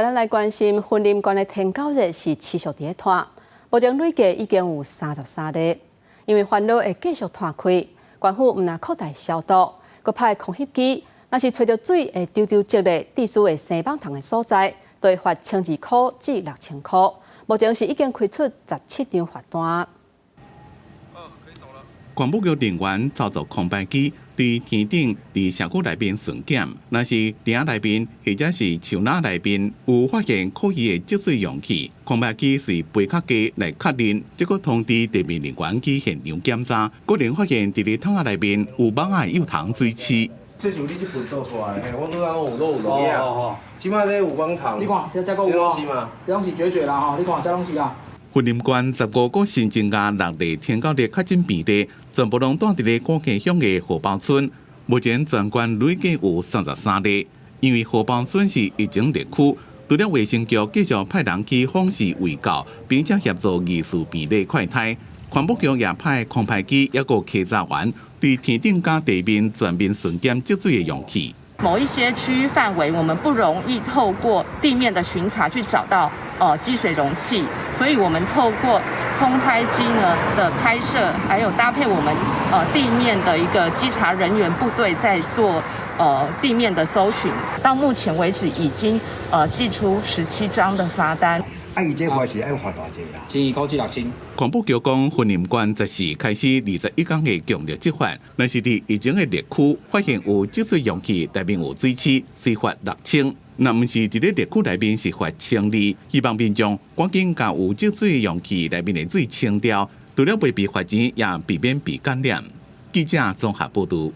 咱来关心婚林馆的天狗日是持续伫拖，目前累计已经有33例，因为烦恼会继续拖开，官府毋但扩大消毒，搁派空翕机，若是找到水会丢积的地势会生蠓虫的所在，就会罚1200块至6000块。目前是已经开出17张罚单。环保局人员操作空拍机，对天顶、伫社区内面巡检，若是亭内面或者是树林内面有发现可疑的积水容器，空拍机随背壳机来确认，结果通知地面人员去现场检查，果然发现伫咧桶仔内面有蠓仔幼虫水栖。这是有你这份倒出来的，我拄刚有录影。即摆这有蠓虫，你看这个有哦，这拢是绝绝啦吼，你看这拢是啊。婚林馆15个新增加6例天狗日确诊病例，全部拢住伫咧郭家乡的荷包村。目前全馆累计有33例，因为荷包村是疫情热区，除了卫生局继续派人去访视卫教，并且协助疑似病例快筛。环保局也派空拍机一个稽查员对天顶加地面全面巡检积水的容器。某一些区域范围，我们不容易透过地面的巡查去找到积水容器，所以我们透过空拍机呢的拍摄，还有搭配我们地面的一个稽查人员部队在做地面的搜寻。到目前为止，已经寄出17张的罚单。伊这罚是要罚偌济啦？1200块至6000。环保局讲，婚林馆14开始21天的强烈执法，但是伫疫情的热区发现有积水容器内面有水栖，是罚6000。那毋是伫咧热区内面是罚1200，希望民众赶紧将有积水容器内面的水清掉，除了未被罚钱，也避免被感染。记者综合报道。